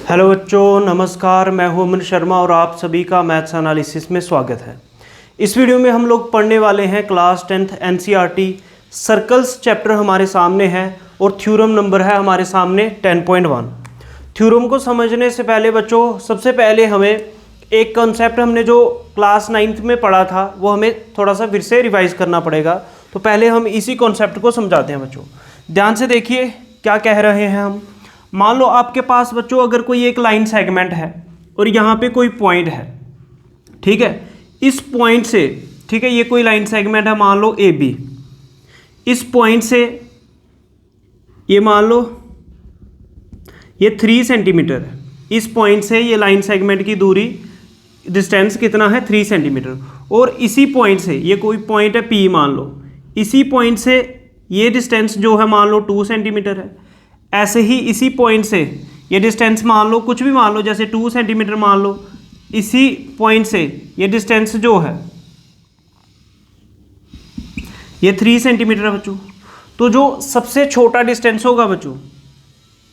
Hello बच्चों, नमस्कार। मैं हूं अमन शर्मा और आप सभी का मैथ्स एनालिसिस में स्वागत है। इस वीडियो में हम लोग पढ़ने वाले हैं class 10th NCERT circles chapter हमारे सामने है और थ्योरम नंबर है हमारे सामने 10.1। थ्योरम को समझने से पहले बच्चों, सबसे पहले हमें एक कॉन्सेप्ट हमने जो क्लास 9th में पढ़ा था वो हमें थोड़ा सा फिर से रिवाइज करना पड़ेगा। तो पहले हम इसी कॉन्सेप्ट को समझाते हैं बच्चों। ध्यान से देखिए क्या कह रहे हैं हम। मान लो आपके पास बच्चों अगर कोई एक लाइन सेगमेंट है और यहाँ पे कोई पॉइंट है, ठीक है। इस पॉइंट से, ठीक है, ये कोई लाइन सेगमेंट है, मान लो ए बी। इस पॉइंट से ये मान लो ये 3 सेंटीमीटर है। इस पॉइंट से ये लाइन सेगमेंट की दूरी डिस्टेंस कितना है, 3 सेंटीमीटर। और इसी पॉइंट से ये कोई पॉइंट है पी मान लो, इसी पॉइंट से ये डिस्टेंस जो है मान लो 2 सेंटीमीटर है। ऐसे ही इसी पॉइंट से ये डिस्टेंस मान लो कुछ भी मान लो, जैसे 2 सेंटीमीटर मान लो। इसी पॉइंट से ये डिस्टेंस जो है ये 3 सेंटीमीटर है बच्चों। तो जो सबसे छोटा डिस्टेंस होगा बच्चों,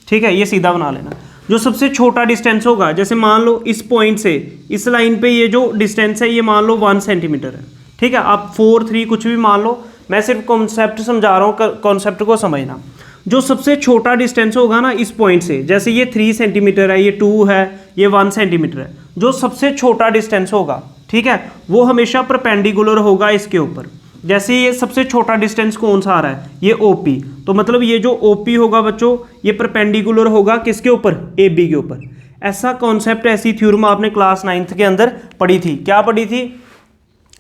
ठीक है, ये सीधा बना लेना। जो सबसे छोटा डिस्टेंस होगा, जैसे मान लो इस पॉइंट से इस लाइन पे ये जो डिस्टेंस है ये मान लो 1 सेंटीमीटर है, ठीक है। आप 4, 3 कुछ भी मान लो, मैं सिर्फ कॉन्सेप्ट समझा रहा हूँ, कॉन्सेप्ट को समझना। जो सबसे छोटा डिस्टेंस होगा ना इस पॉइंट से, जैसे ये 3 सेंटीमीटर है, ये 2 है, ये 1 सेंटीमीटर है। जो सबसे छोटा डिस्टेंस होगा, ठीक है, वो हमेशा परपेंडिकुलर होगा इसके ऊपर। जैसे ये सबसे छोटा डिस्टेंस कौन सा आ रहा है, ये ओपी। तो मतलब ये जो ओपी होगा बच्चों, ये परपेंडिकुलर होगा किसके ऊपर, ए बी के ऊपर। ऐसा कॉन्सेप्ट, ऐसी थ्योरम आपने क्लास 9th के अंदर पढ़ी थी। क्या पढ़ी थी?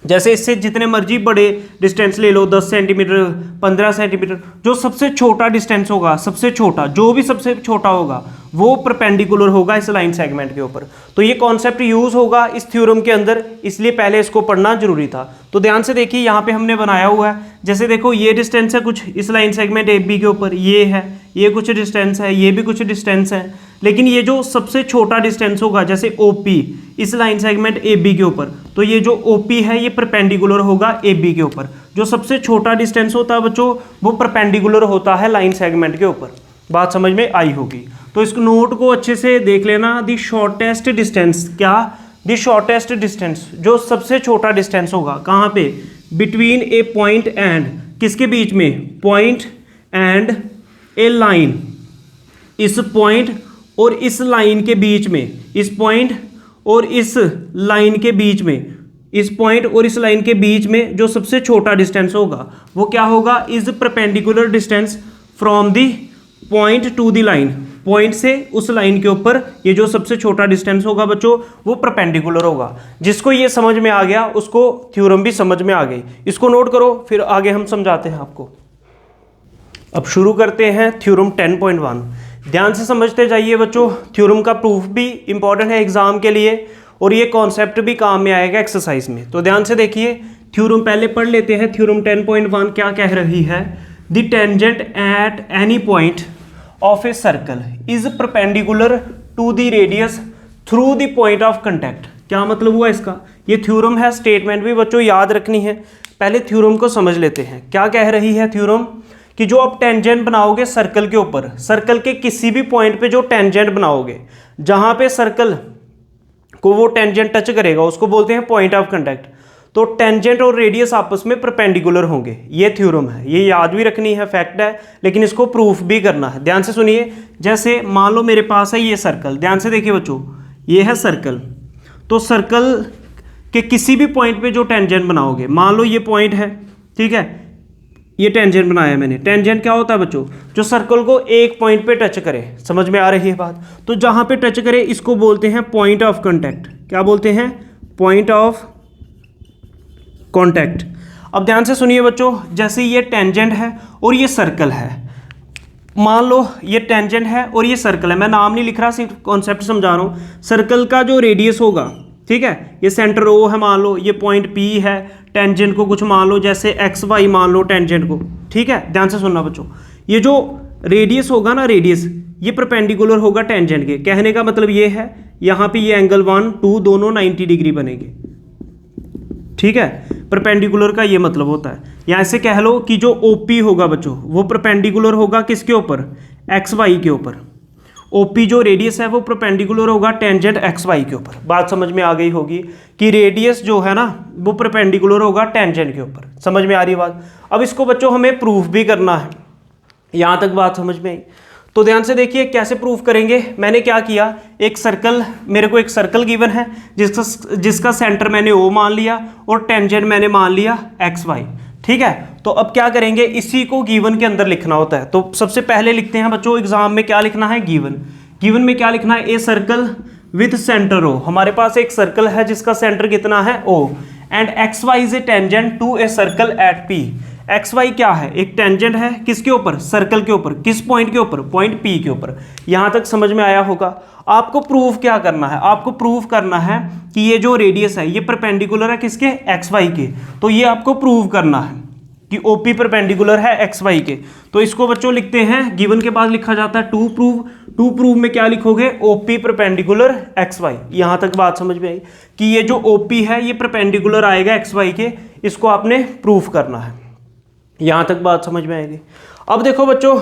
जैसे इससे जितने मर्जी बड़े डिस्टेंस ले लो, 10 सेंटीमीटर, 15 सेंटीमीटर, जो सबसे छोटा डिस्टेंस होगा, सबसे छोटा, जो भी सबसे छोटा होगा वो परपेंडिकुलर होगा इस लाइन सेगमेंट के ऊपर। तो ये कॉन्सेप्ट यूज होगा इस थ्योरम के अंदर, इसलिए पहले इसको पढ़ना जरूरी था। तो ध्यान से देखिए, यहाँ पे हमने बनाया हुआ है, जैसे देखो ये डिस्टेंस है कुछ इस लाइन सेगमेंट ए बी के ऊपर, ये है, ये कुछ डिस्टेंस है, ये भी कुछ डिस्टेंस है। लेकिन ये जो सबसे छोटा डिस्टेंस होगा, जैसे ओपी इस लाइन सेगमेंट ए बी के ऊपर, तो ये जो ओपी है ये परपेंडिकुलर होगा ए बी के ऊपर। जो सबसे छोटा डिस्टेंस होता है बच्चों, वो परपेंडिकुलर होता है लाइन सेगमेंट के ऊपर। बात समझ में आई होगी। तो इस नोट को अच्छे से देख लेना। द शॉर्टेस्ट डिस्टेंस, क्या? द शॉर्टेस्ट डिस्टेंस, जो सबसे छोटा डिस्टेंस होगा, कहाँ पे? बिटवीन ए पॉइंट एंड, किसके बीच में? Point and A line. इस पॉइंट और इस लाइन के बीच में, इस पॉइंट और इस लाइन के बीच में, इस पॉइंट और इस लाइन के बीच में जो सबसे छोटा डिस्टेंस होगा वो क्या होगा? Is perpendicular distance from the point two the line. Point से उस लाइन के ऊपर ये जो सबसे छोटा डिस्टेंस होगा बच्चों, वो परपेंडिकुलर होगा। जिसको ये समझ में आ गया उसको थ्योरम भी समझ में आ गई। इसको नोट करो, फिर आगे हम समझाते हैं आपको। अब शुरू करते हैं थ्योरम 10.1। ध्यान से समझते जाइए बच्चों। थ्योरम का प्रूफ भी इंपॉर्टेंट है एग्जाम के लिए, और ये कॉन्सेप्ट भी काम में आएगा एक्सरसाइज में। तो ध्यान से देखिए, थ्योरम पहले पढ़ लेते हैं। थ्योरम 10.1 क्या कह रही है? The tangent at any point of a circle is perpendicular to the radius through the point of contact. क्या मतलब हुआ इसका? ये थ्योरम है, स्टेटमेंट भी बच्चों याद रखनी है। पहले थ्योरम को समझ लेते हैं। क्या कह रही है थ्योरम? कि जो आप टेंजेंट बनाओगे सर्कल के ऊपर, सर्कल के किसी भी पॉइंट पे जो टेंजेंट बनाओगे, जहां पे सर्कल को वो टेंजेंट टच करेगा, उसको बोलते हैं पॉइंट ऑफ कांटेक्ट। तो टेंजेंट और रेडियस आपस में परपेंडिकुलर होंगे। ये थ्योरम है, ये याद भी रखनी है, फैक्ट है, लेकिन इसको प्रूफ भी करना है। ध्यान से सुनिए। जैसे मान लो मेरे पास है ये सर्कल, ध्यान से देखिए बच्चों, ये है सर्कल। तो सर्कल के किसी भी पॉइंट पे जो टेंजेंट बनाओगे, मान लो ये पॉइंट है, ठीक है, ये टेंजेंट बनाया मैंने। टेंजेंट क्या होता है बच्चों? जो सर्कल को एक पॉइंट पे टच करे। समझ में आ रही है बात? तो जहां पे टच करे इसको बोलते हैं पॉइंट ऑफ कांटेक्ट। क्या बोलते हैं? Point of contact. अब ध्यान से सुनिए बच्चों, जैसे ये टेंजेंट है और ये सर्कल है। मान लो ये टेंजेंट है और ये सर्कल है। मैं नाम नहीं लिख रहा, सिर्फ कॉन्सेप्ट समझा रहा हूं। सर्कल का जो रेडियस होगा, ठीक है, ये सेंटर ओ है मान लो, ये पॉइंट पी है, टेंजेंट को कुछ मान लो जैसे एक्स वाई मान लो टेंजेंट को, ठीक है। ध्यान से सुनना बच्चों, ये जो रेडियस होगा ना, रेडियस ये परपेंडिकुलर होगा टेंजेंट के। कहने का मतलब ये है, यहाँ पे ये एंगल 1, 2 दोनों 90 डिग्री बनेंगे, ठीक है। परपेंडिकुलर का ये मतलब होता है। या ऐसे कह लो कि जो ओपी होगा बच्चों, वो परपेंडिकुलर होगा किसके ऊपर? एक्स वाई के ऊपर। ओपी जो रेडियस है वो परपेंडिकुलर होगा टेंजेंट एक्स वाई के ऊपर। बात समझ में आ गई होगी कि रेडियस जो है ना वो परपेंडिकुलर होगा टेंजेंट के ऊपर। समझ में आ रही बात। अब इसको बच्चों हमें प्रूफ भी करना है। यहाँ तक बात समझ में आई। तो ध्यान से देखिए कैसे प्रूफ करेंगे। मैंने क्या किया, एक सर्कल, मेरे को एक सर्कल गिवन है जिसका सेंटर मैंने ओ मान लिया और टेंजेंट मैंने मान लिया एक्स वाई। ठीक है, तो अब क्या करेंगे, इसी को गिवन के अंदर लिखना होता है। तो सबसे पहले लिखते हैं बच्चों एग्जाम में क्या लिखना है, गिवन। गिवन में क्या लिखना है, a circle with centre O. हमारे पास एक सर्कल है जिसका सेंटर कितना है O, and X Y is a tangent to a circle at P. X Y क्या है, एक टेंजेंट है किसके ऊपर, सर्कल के ऊपर। किस पॉइंट के ऊपर, पॉइंट पी के ऊपर। यहां तक समझ में आया होगा। आपको प्रूफ क्या करना है, आपको प्रूफ करना है कि ये जो रेडियस है ये परपेंडिकुलर है किसके, एक्स वाई के। तो ये आपको प्रूव करना है कि ओपी परपेंडिकुलर है एक्स वाई के। तो इसको बच्चों लिखते हैं, गिवन के बाद लिखा जाता है टू प्रूव। टू प्रूव में क्या लिखोगे, ओपी परपेंडिकुलर एक्स वाई। यहां तक बात समझ में आई कि ये जो ओपी है ये परपेंडिकुलर आएगा एक्स वाई के, इसको आपने प्रूफ करना है। यहां तक बात समझ में आएगी। अब देखो बच्चों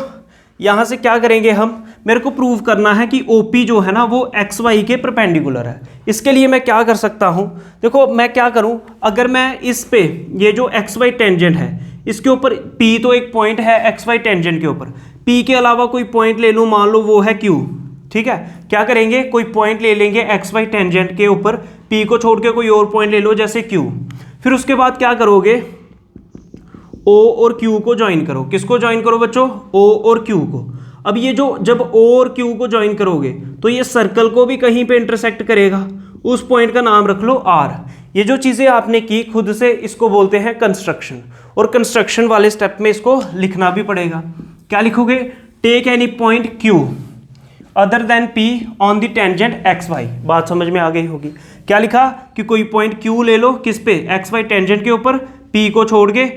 यहां से क्या करेंगे हम, मेरे को प्रूव करना है कि OP जो है ना वो एक्स वाई के परपेंडिकुलर है। इसके लिए मैं क्या कर सकता हूं, देखो मैं क्या करूं, अगर मैं इस पे ये जो एक्स वाई टेंजेंट है इसके ऊपर P तो एक पॉइंट है एक्स वाई टेंजेंट के ऊपर, P के अलावा कोई पॉइंट ले लूं, मान लो वो है Q। ठीक है, क्या करेंगे, कोई पॉइंट ले लेंगे एक्स वाई टेंजेंट के ऊपर, P को छोड़ के कोई और पॉइंट ले लो जैसे Q। फिर उसके बाद क्या करोगे, O और Q को ज्वाइन करो। किसको ज्वाइन करो बच्चों, O और Q को। अब ये जो जब O और Q को ज्वाइन करोगे तो ये सर्कल को भी कहीं पे इंटरसेक्ट करेगा, उस पॉइंट का नाम रख लो R। ये जो चीज़ें आपने की खुद से, इसको बोलते हैं कंस्ट्रक्शन। और कंस्ट्रक्शन वाले स्टेप में इसको लिखना भी पड़ेगा। क्या लिखोगे, take any point Q other than P on the tangent x y. बात समझ में आ गई होगी। क्या लिखा कि कोई पॉइंट Q ले लो, किस पे, एक्स वाई टेंजेंट के ऊपर, P को छोड़ के।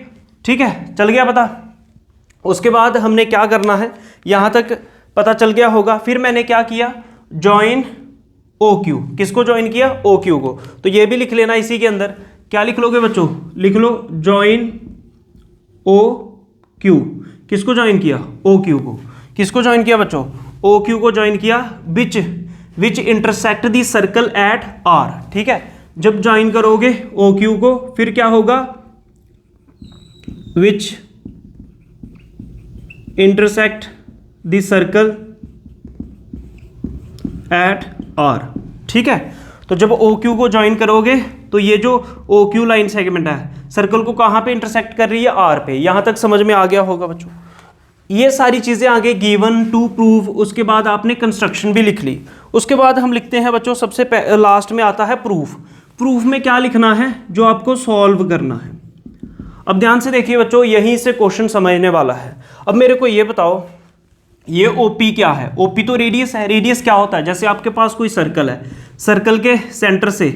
ठीक है, चल गया पता। उसके बाद हमने क्या करना है, यहां तक पता चल गया होगा। फिर मैंने क्या किया, ज्वाइन OQ। किसको ज्वाइन किया, OQ को। तो ये भी लिख लेना इसी के अंदर। क्या लिख लोगे बच्चों, लिख लो ज्वाइन OQ। किसको ज्वाइन किया, OQ को। किसको ज्वाइन किया बच्चों, OQ को ज्वाइन किया, विच intersect the circle eight R। ठीक है, जब ज्वाइन करोगे OQ को फिर क्या होगा, which intersect the circle at R। ठीक है, तो जब OQ को ज्वाइन करोगे तो ये जो OQ लाइन सेगमेंट है सर्कल को कहाँ पे इंटरसेक्ट कर रही है, R पे। यहां तक समझ में आ गया होगा बच्चों। ये सारी चीजें आगे गिवन, टू प्रूव, उसके बाद आपने कंस्ट्रक्शन भी लिख ली। उसके बाद हम लिखते हैं बच्चों, सबसे लास्ट में आता है प्रूफ। प्रूफ में क्या लिखना है, जो आपको सॉल्व करना है। अब ध्यान से देखिए बच्चों, यहीं से क्वेश्चन समझने वाला है। अब मेरे को ये बताओ, ये OP क्या है, OP तो रेडियस है। रेडियस क्या होता है, जैसे आपके पास कोई सर्कल है, सर्कल के सेंटर से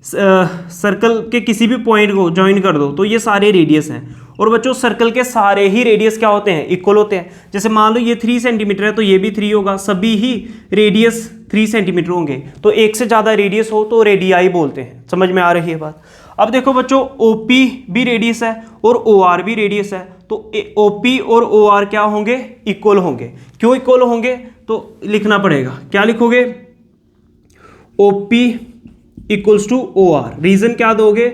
सर्कल के किसी भी पॉइंट को ज्वाइन कर दो तो ये सारे रेडियस हैं। और बच्चों सर्कल के सारे ही रेडियस क्या होते हैं, इक्वल होते हैं। जैसे मान लो ये 3 सेंटीमीटर है तो ये भी 3 होगा, सभी ही रेडियस 3 सेंटीमीटर होंगे। तो एक से ज़्यादा रेडियस हो तो रेडियाई बोलते हैं। समझ में आ रही है बात। अब देखो बच्चों, OP भी रेडियस है और OR भी रेडियस है। तो OP और OR क्या होंगे, इक्वल होंगे। क्यों इक्वल होंगे, तो लिखना पड़ेगा। क्या लिखोगे, OP equals to OR। Reason क्या दोगे,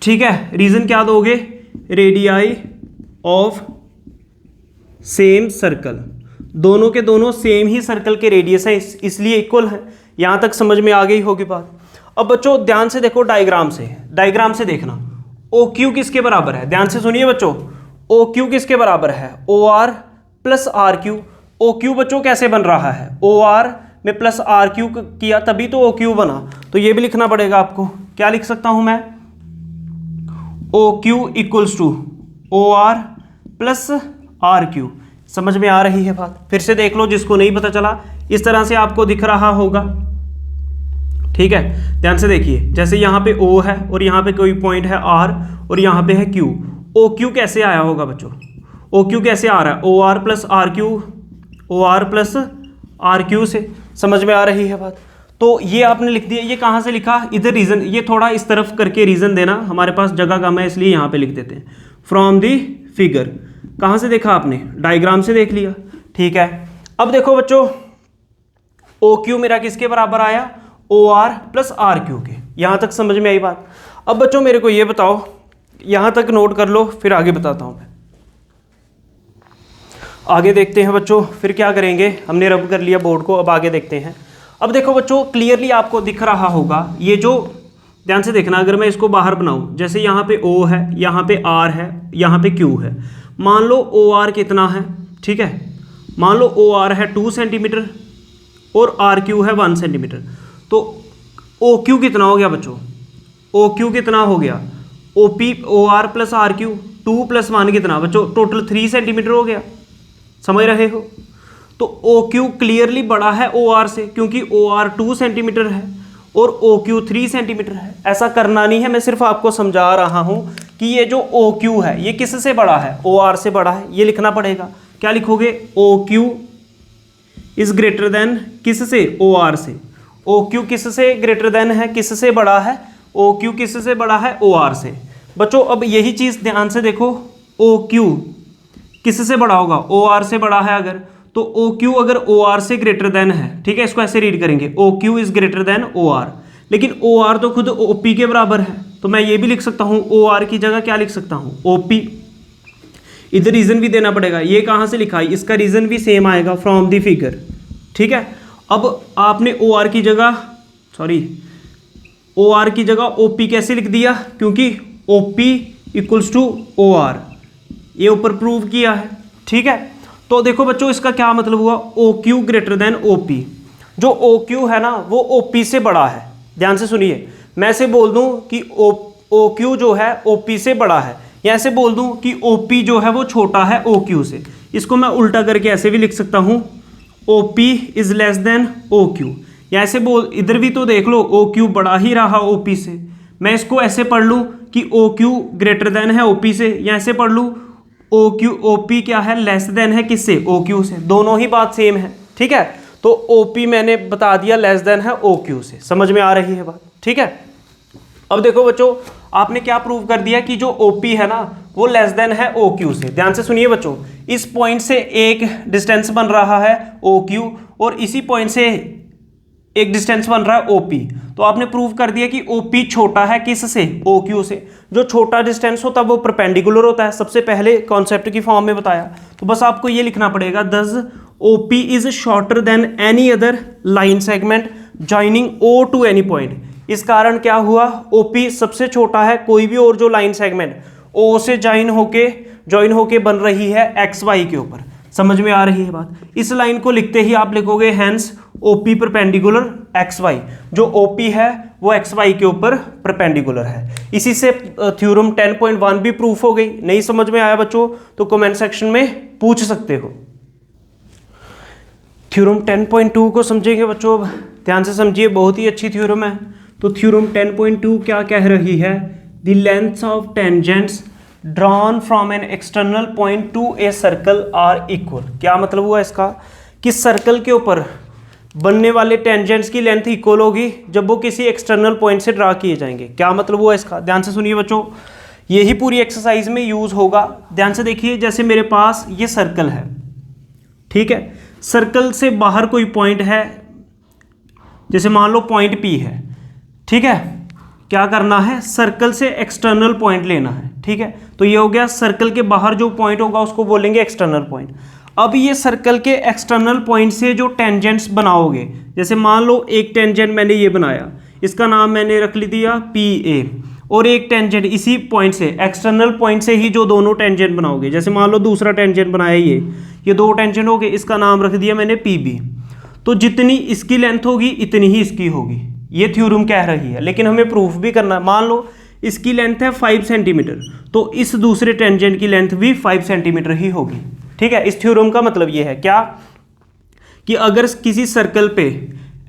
ठीक है, रीजन क्या दोगे, रेडियाई ऑफ सेम सर्कल। दोनों के दोनों सेम ही सर्कल के रेडियस है, इसलिए इक्वल है। यहां तक समझ में आ गई होगी बात। अब बच्चों ध्यान से देखो, डायग्राम से देखना, OQ किसके बराबर है, ध्यान से सुनिए बच्चों। OQ किसके बराबर है, OR प्लस RQ। OQ बच्चों कैसे बन रहा है, OR में प्लस RQ किया तभी तो OQ बना। तो ये भी लिखना पड़ेगा आपको। क्या लिख सकता हूं मैं, OQ equals to OR plus RQ। समझ में आ रही है बात। फिर से देख लो, जिसको नहीं पता चला इस तरह से आपको दिख रहा होगा। ठीक है, ध्यान से देखिए, जैसे यहाँ पे O है और यहाँ पे कोई पॉइंट है R और यहाँ पे है Q। OQ कैसे आया होगा बच्चों, OQ कैसे आ रहा है, OR plus RQ, OR plus RQ से। समझ में आ रही है बात। तो ये आपने लिख दिया। ये कहाँ से लिखा, इधर रीजन, ये थोड़ा इस तरफ करके रीजन देना, हमारे पास जगह कम है इसलिए यहाँ पे लिख देते हैं। फ्रॉम दी फिगर, कहाँ से देखा आपने, डायग्राम से देख लिया। ठीक है, अब देखो बच्चों, ओ क्यू मेरा किसके बराबर आया, o r plus r q के। यहाँ तक समझ में आई बात। अब बच्चों मेरे को ये बताओ, यहाँ तक नोट कर लो, फिर आगे बताता हूँ मैं। आगे देखते हैं बच्चों, फिर क्या करेंगे, हमने रब कर लिया बोर्ड को, अब आगे देखते हैं। अब देखो बच्चों क्लियरली आपको दिख रहा होगा, ये जो ध्यान से देखना, अगर मैं इसको बाहर बनाऊं, जैसे यहाँ पे O है, यहाँ पे R है, यहाँ पे Q है। मान लो OR कितना है, ठीक है, मान लो OR है 2 सेंटीमीटर और RQ है 1 सेंटीमीटर। तो OQ कितना हो गया बच्चों, OQ कितना हो गया, OR प्लस RQ 2 प्लस 1 कितना बच्चों, टोटल 3 सेंटीमीटर हो गया। समझ रहे हो? तो OQ क्लियरली बड़ा है OR से, क्योंकि OR 2 सेंटीमीटर है और OQ 3 सेंटीमीटर है। ऐसा करना नहीं है, मैं सिर्फ आपको समझा रहा हूं कि ये जो OQ है ये किससे बड़ा है, OR से बड़ा है। ये लिखना पड़ेगा, क्या लिखोगे, OQ इज ग्रेटर देन किससे, OR से। OQ किससे ग्रेटर देन है, किससे बड़ा है, OQ किससे बड़ा है, OR से। बच्चों अब यही चीज़ ध्यान से देखो, OQ किससे बड़ा होगा, OR से बड़ा है अगर, तो OQ अगर OR से ग्रेटर देन है, ठीक है, इसको ऐसे रीड करेंगे, OQ is greater than OR। लेकिन OR तो खुद OP के बराबर है, तो मैं ये भी लिख सकता हूँ, OR की जगह क्या लिख सकता हूँ, OP। इधर रीजन भी देना पड़ेगा, ये कहाँ से लिखा है, इसका रीजन भी सेम आएगा, फ्रॉम द फिगर, ठीक है। अब आपने OR की जगह OR की जगह OP कैसे लिख दिया, क्योंकि OP इक्वल्स टू OR, ये ऊपर प्रूव किया है, ठीक है। तो देखो बच्चों इसका क्या मतलब हुआ, OQ ग्रेटर देन OP। जो OQ है ना वो OP से बड़ा है। ध्यान से सुनिए, मैं ऐसे बोल दूं कि OQ जो है OP से बड़ा है, या ऐसे बोल दूं कि OP जो है वो छोटा है OQ से। इसको मैं उल्टा करके ऐसे भी लिख सकता हूं, OP is less than OQ। या ऐसे बोल, इधर भी तो देख लो OQ बड़ा ही रहा OP से, मैं इसको ऐसे पढ़ लूँ कि OQ ग्रेटर देन है OP से, या ऐसे पढ़ लूँ OP क्या है, लेस देन है किससे, OQ से। दोनों ही बात सेम है, ठीक है। तो OP मैंने बता दिया लेस देन है OQ से। समझ में आ रही है बात, ठीक है। अब देखो बच्चों आपने क्या प्रूव कर दिया कि जो OP है ना वो लेस देन है OQ से। ध्यान से सुनिए बच्चों, इस पॉइंट से एक डिस्टेंस बन रहा है OQ और इसी पॉइंट से एक डिस्टेंस बन रहा है OP। तो आपने प्रूव कर दिया कि OP छोटा है किससे, OQ से। जो छोटा डिस्टेंस होता है वो परपेंडिकुलर होता है, सबसे पहले कॉन्सेप्ट की फॉर्म में बताया। तो बस आपको ये लिखना पड़ेगा, thus OP is shorter than any other line segment joining O to any point. इस कारण क्या हुआ, OP सबसे छोटा है, कोई भी और जो लाइन सेगमेंट O से ज्वाइन होके बन रही है XY के ऊपर। समझ में आ रही है बात। इस लाइन को लिखते ही आप लिखोगे हैंस OP परपेंडिकुलर XY। जो OP है वो XY के ऊपर परपेंडिकुलर है। इसी से थ्योरम 10.1 भी प्रूफ हो गई। नहीं समझ में आया बच्चों तो कमेंट सेक्शन में पूछ सकते हो। थ्योरम 10.2 को समझेंगे बच्चों, अब ध्यान से समझिए, बहुत ही अच्छी थ्योरम है। तो थ्योरम 10.2 क्या कह रही है, the lengths of tangents drawn from an external point to a circle are equal. क्या मतलब हुआ इसका, कि सर्कल के ऊपर बनने वाले टेंजेंट्स की लेंथ इक्वल होगी जब वो किसी एक्सटर्नल पॉइंट से ड्रा किए जाएंगे। क्या मतलब हुआ इसका, ध्यान से सुनिए बच्चों, यही पूरी एक्सरसाइज में यूज होगा। ध्यान से देखिए, जैसे मेरे पास ये सर्कल है, ठीक है, सर्कल से बाहर कोई पॉइंट है, जैसे मान लो पॉइंट P है, ठीक है। क्या करना है, सर्कल से एक्सटर्नल पॉइंट लेना है, ठीक है। तो ये हो गया, सर्कल के बाहर जो पॉइंट होगा उसको बोलेंगे एक्सटर्नल पॉइंट। अब ये सर्कल के एक्सटर्नल पॉइंट से जो टेंजेंट्स बनाओगे, जैसे मान लो एक टेंजेंट मैंने ये बनाया, इसका नाम मैंने रख दिया PA, और एक टेंजेंट इसी पॉइंट से एक्सटर्नल पॉइंट से ही जो दोनों टेंजेंट बनाओगे, जैसे मान लो दूसरा टेंजेंट बनाया ये दो टेंजेंट हो गए, इसका नाम रख दिया मैंने PB। तो जितनी इसकी लेंथ होगी इतनी ही इसकी होगी, ये थ्योरम कह रही है। लेकिन हमें प्रूफ भी करना है। मान लो इसकी लेंथ है 5 सेंटीमीटर, तो इस दूसरे टेंजेंट की लेंथ भी 5 सेंटीमीटर ही होगी, ठीक है। इस थ्योरम का मतलब ये है क्या, कि अगर किसी सर्कल पे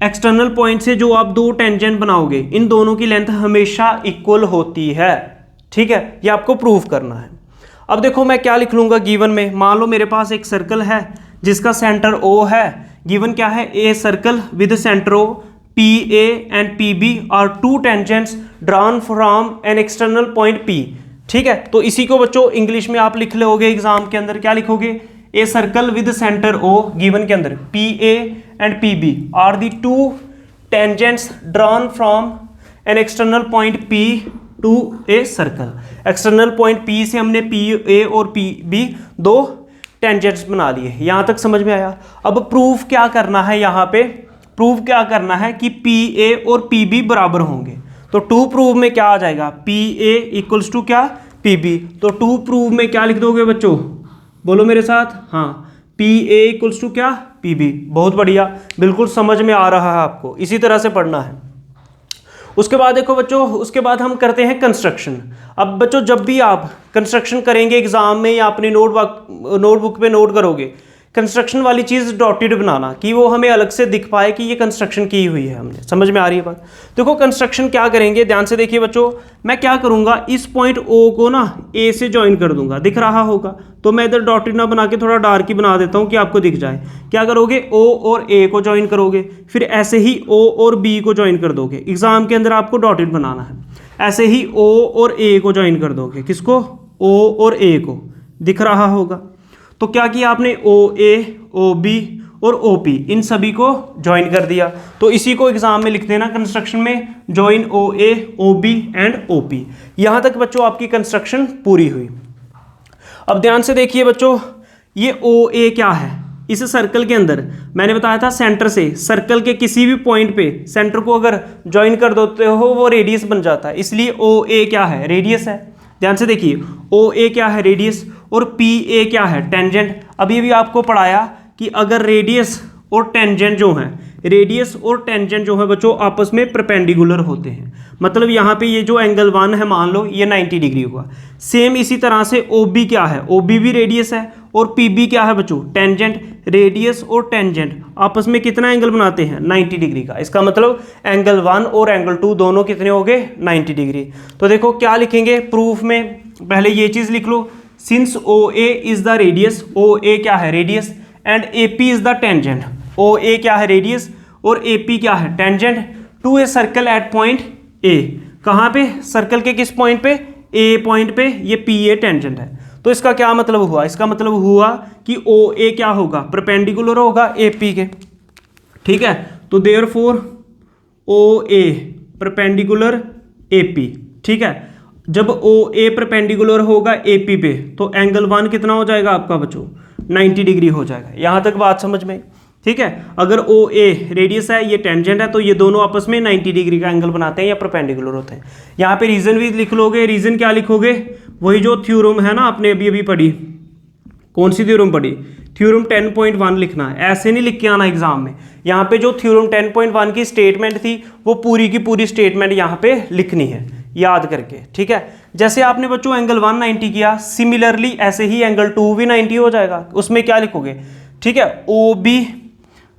एक्सटर्नल पॉइंट से जो आप दो टेंजेंट बनाओगे, इन दोनों की लेंथ हमेशा इक्वल होती है, ठीक है। ये आपको प्रूफ करना है। अब देखो मैं क्या लिख लूंगा गिवन में, मान लो मेरे पास एक सर्कल है जिसका सेंटर O है। गिवन क्या है, a circle with centre O, PA and PB are two tangents drawn from an external point P, ठीक है। तो इसी को बच्चों इंग्लिश में आप लिख लोगे एग्जाम के अंदर, क्या लिखोगे, a circle with centre O given के अंदर P A and P B are the two tangents drawn from an external point P to a circle. External point P से हमने पी ए और पी बी दो tangents बना लिए। यहाँ तक समझ में आया। अब प्रूफ क्या करना है, यहाँ पे प्रूफ क्या करना है कि पी ए और पी बी बराबर होंगे। तो टू प्रूफ में क्या आ जाएगा, पी ए इक्वल्स टू क्या, पी बी। तो टू प्रूफ में क्या लिख दोगे बच्चों, बोलो मेरे साथ, हाँ, पी ए इक्वल्स टू क्या, पी बी। बहुत बढ़िया, बिल्कुल समझ में आ रहा है आपको, इसी तरह से पढ़ना है। उसके बाद देखो बच्चों, उसके बाद हम करते हैं कंस्ट्रक्शन। अब बच्चों जब भी आप कंस्ट्रक्शन करेंगे एग्जाम में या अपनी नोटबुक पे नोट करोगे, कंस्ट्रक्शन वाली चीज़ डॉटेड बनाना कि वो हमें अलग से दिख पाए कि ये कंस्ट्रक्शन की हुई है हमने। समझ में आ रही है बात। देखो कंस्ट्रक्शन क्या करेंगे, ध्यान से देखिए बच्चों, मैं क्या करूंगा, इस पॉइंट ओ को ना ए से ज्वाइन कर दूंगा, दिख रहा होगा। तो मैं इधर डॉटेड ना बना के थोड़ा डार्क ही बना देता हूँ कि आपको दिख जाए। क्या करोगे, ओ और ए को ज्वाइन करोगे, फिर ऐसे ही ओ और बी को ज्वाइन कर दोगे। एग्जाम के अंदर आपको डॉटेड बनाना है। ऐसे ही ओ और ए को ज्वाइन कर दोगे, किसको, ओ और ए को, दिख रहा होगा। तो क्या किया आपने, ओ ए, ओ बी और ओ पी, इन सभी को ज्वाइन कर दिया। तो इसी को एग्जाम में लिख देना कंस्ट्रक्शन में, join O A, O B and O P. यहां तक बच्चों आपकी कंस्ट्रक्शन पूरी हुई। अब ध्यान से देखिए बच्चों, ये ओ ए क्या है, इस सर्कल के अंदर मैंने बताया था सेंटर से सर्कल के किसी भी पॉइंट पे सेंटर को अगर ज्वाइन कर देते हो वो रेडियस बन जाता है, इसलिए ओ ए क्या है, रेडियस है। ध्यान से देखिए, ओ ए क्या है, रेडियस, और पी ए क्या है, टेंजेंट। अभी भी आपको पढ़ाया कि अगर रेडियस और टेंजेंट जो है, रेडियस और टेंजेंट जो है बच्चों आपस में परपेंडिकुलर होते हैं। मतलब यहाँ पे ये जो एंगल 1 है, मान लो ये 90 डिग्री होगा। सेम इसी तरह से ओ बी क्या है, ओ बी भी रेडियस है, और पी बी क्या है बच्चों, टेंजेंट। रेडियस और टेंजेंट आपस में कितना एंगल बनाते हैं, 90 डिग्री का। इसका मतलब एंगल 1 और एंगल 2 दोनों कितने हो गए, 90 डिग्री। तो देखो क्या लिखेंगे प्रूफ में, पहले ये चीज़ लिख लो, since O A is the radius, O A क्या है, radius, and A P is the tangent. O A क्या है, रेडियस, और ए पी क्या है, tangent, to a circle at point A. कहाँ पे, सर्कल के किस पॉइंट पे, ए पॉइंट पे, ये पी ए टेंजेंट है। तो इसका क्या मतलब हुआ, इसका मतलब हुआ कि ओ ए क्या होगा, परपेंडिकुलर होगा ए पी के। ठीक है, तो therefore O A perpendicular A P. ठीक है, जब ओ ए परपेंडिकुलर होगा ए पी पे तो एंगल 1 कितना हो जाएगा आपका बच्चों, 90 डिग्री हो जाएगा। यहाँ तक बात समझ में। ठीक है, अगर ओ ए रेडियस है, ये टेंजेंट है, तो ये दोनों आपस में 90 डिग्री का एंगल बनाते हैं या परपेंडिकुलर होते हैं। यहाँ पे रीजन भी लिख लोगे। रीजन क्या लिखोगे, वही जो थ्योरम है ना आपने अभी अभी पढ़ी, कौन सी थ्योरम पढ़ी, थ्योरम 10.1 लिखना है। ऐसे नहीं लिख के आना एग्जाम में। यहाँ पे जो थ्योरम 10.1 की स्टेटमेंट थी वो पूरी की पूरी स्टेटमेंट यहाँ पे लिखनी है याद करके। ठीक है, जैसे आपने बच्चों एंगल 1 90 किया, सिमिलरली ऐसे ही एंगल 2 भी 90 हो जाएगा। उसमें क्या लिखोगे, ठीक है, ओ बी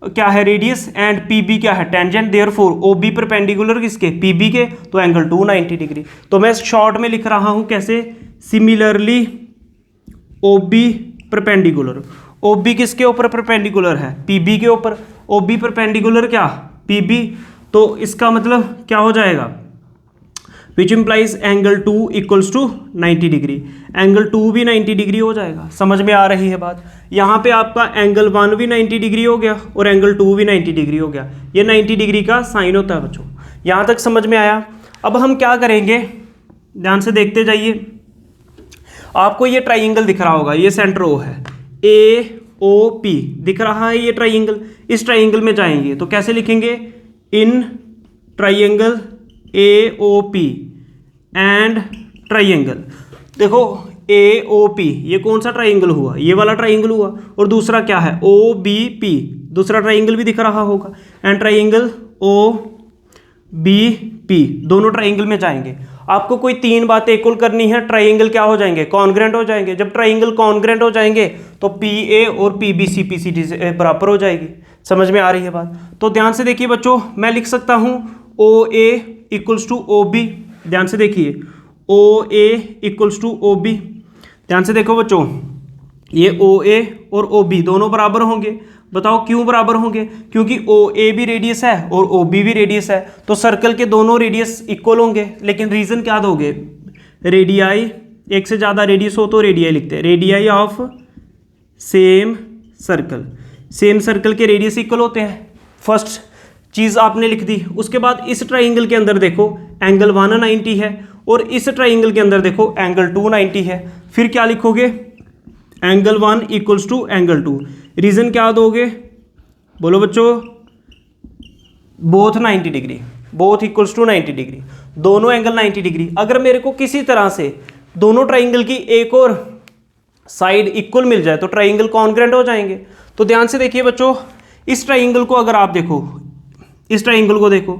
क्या है, रेडियस, एंड पी बी क्या है, tangent. Therefore O B perpendicular किसके, पी बी के, तो एंगल 2 90 डिग्री। तो मैं शॉर्ट में लिख रहा हूं कैसे, similarly O B perpendicular. O B किसके ऊपर परपेंडिकुलर है, पी बी के ऊपर। ओ बी परपेंडिकुलर क्या, पी बी। तो इसका मतलब क्या हो जाएगा, which implies angle 2 equals to 90 degree. Angle 2 भी 90 डिग्री हो जाएगा। समझ में आ रही है बात। यहाँ पे आपका एंगल 1 भी 90 डिग्री हो गया और एंगल 2 भी 90 डिग्री हो गया। ये 90 डिग्री का साइन होता है बच्चों। यहाँ तक समझ में आया। अब हम क्या करेंगे, ध्यान से देखते जाइए। आपको ये ट्राइंगल दिख रहा होगा, ये सेंटर ओ है, ए ओ पी दिख रहा है ये ट्राइंगल। इस ट्राइंगल में जाएंगे तो कैसे लिखेंगे, in triangle A O P and triangle. देखो ए ओ पी ये कौन सा ट्राइंगल हुआ, ये वाला ट्राइंगल हुआ। और दूसरा क्या है, ओ बी पी, दूसरा ट्राइंगल भी दिख रहा होगा। And triangle O B P, दोनों ट्राइंगल में जाएंगे। आपको कोई 3 बातें इक्वल करनी है, ट्राइंगल क्या हो जाएंगे, कॉन्ग्रेंट हो जाएंगे। जब ट्राइंगल कॉन्ग्रेंट हो जाएंगे तो पी ए और P B C P C D से बराबर हो जाएगी। समझ में आ रही है बात। तो ध्यान से देखिए बच्चों, मैं लिख सकता हूँ ओ ए इक्वल्स टू ओ बी। ध्यान से देखिए, ओ ए इक्वल्स टू ओ बी। ध्यान से देखो बच्चों, ये ओ ए और ओ बी दोनों बराबर होंगे। बताओ क्यों बराबर होंगे, क्योंकि ओ ए भी रेडियस है और ओ बी भी रेडियस है। तो सर्कल के दोनों रेडियस इक्वल होंगे। लेकिन रीजन क्या दोगे, रेडियाई, एक से ज़्यादा रेडियस हो तो रेडियाई लिखते हैं। रेडियाई ऑफ सेम सर्कल के रेडियस इक्वल होते हैं। फर्स्ट चीज़ आपने लिख दी। उसके बाद इस ट्राइंगल के अंदर देखो एंगल 190 है और इस ट्राइंगल के अंदर देखो एंगल 290 है। फिर क्या लिखोगे, angle 1 equals to angle 2। Reason क्या दोगे, बोलो बच्चों, both 90 degree, both equals to 90 degree, दोनों एंगल 90 डिग्री। अगर मेरे को किसी तरह से दोनों ट्राइंगल की एक और साइड इक्वल मिल जाए तो ट्राइंगल कॉन्ग्रेंट हो जाएंगे। तो ध्यान से देखिए बच्चों, इस ट्राइंगल को अगर आप देखो, इस ट्राइंगल को देखो,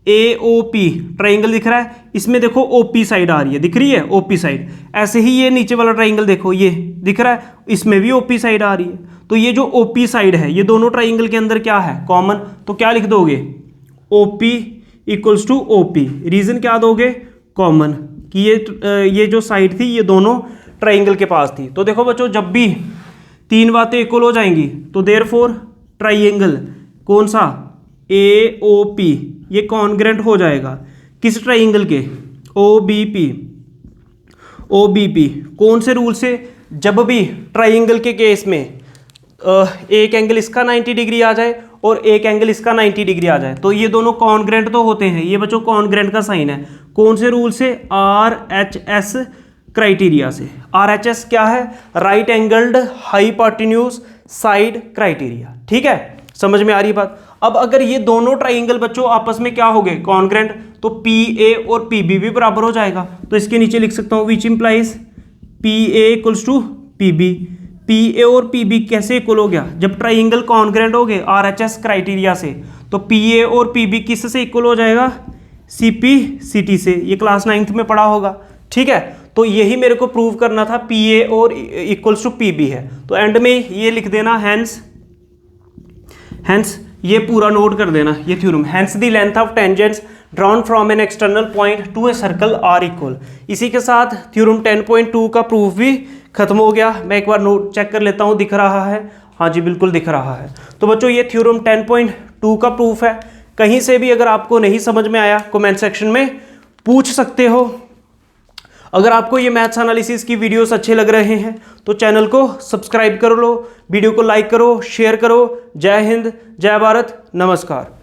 AOP ट्राइंगल दिख रहा है, इसमें देखो OP साइड आ रही है, दिख रही है OP साइड। ऐसे ही ये नीचे वाला ट्राइंगल देखो, ये दिख रहा है, इसमें भी OP साइड आ रही है। तो ये जो OP साइड है ये दोनों ट्राइंगल के अंदर क्या है, कॉमन। तो क्या लिख दोगे, OP equals to OP। Reason क्या दोगे, कॉमन, कि ये जो साइड थी ये दोनों ट्राइंगल के पास थी। तो देखो बच्चों, जब भी तीन बातें इक्वल हो जाएंगी तो देयरफॉर ट्राइंगल कौन सा, AOP, ये कॉन्ग्रेंट हो जाएगा किस ट्राइंगल के, OBP। कौन से रूल से, जब भी ट्राइंगल के केस में एक एंगल इसका 90 डिग्री आ जाए और एक एंगल इसका 90 डिग्री आ जाए तो ये दोनों कॉन्ग्रेंट तो होते हैं। ये बच्चों कॉन्ग्रेंट का साइन है। कौन से रूल से, RHS क्राइटेरिया से। RHS क्या है, right angled hypotenuse side criteria. ठीक है, समझ में आ रही बात। अब अगर ये दोनों ट्राइंगल बच्चों आपस में क्या हो गए, कॉन्ग्रेंट, तो PA और PB भी बराबर हो जाएगा। तो इसके नीचे लिख सकता हूँ which implies PA equals to PB। PA और PB कैसे इक्वल हो गया, जब ट्राइंगल कॉन्ग्रेंट हो गए RHS क्राइटेरिया से। तो PA और PB किस से इक्वल हो जाएगा, CP CT से। ये क्लास 9th में पढ़ा होगा। ठीक है, तो यही मेरे को प्रूव करना था, PA और इक्वल्स टू PB है। तो एंड में ये लिख देना, हेंस ये पूरा नोट कर देना ये theorem, hence the length of tangents drawn from an external point to a circle are equal. इसी के साथ थ्योरम 10.2 का प्रूफ भी खत्म हो गया। मैं एक बार नोट चेक कर लेता हूँ, दिख रहा है, हाँ जी बिल्कुल दिख रहा है। तो बच्चों ये थ्योरम 10.2 का प्रूफ है। कहीं से भी अगर आपको नहीं समझ में आया कमेंट सेक्शन में पूछ सकते हो। अगर आपको ये मैथ्स एनालिसिस की वीडियोस अच्छे लग रहे हैं तो चैनल को सब्सक्राइब कर लो, वीडियो को लाइक करो, शेयर करो। जय हिंद, जय भारत, नमस्कार।